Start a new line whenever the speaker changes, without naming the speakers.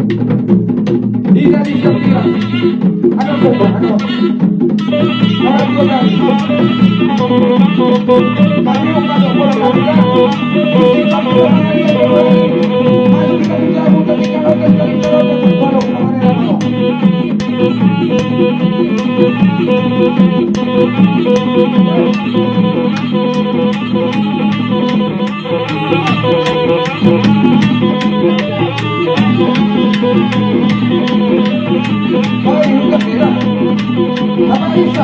Liga di Syria. Ano po ba? Ano? Para po lang. Kami yung ano po lang kanila. Hindi pa po lang kanila. Masih kami jauh dari kalau dari kalau ano. Ay, huwag sila. Isa.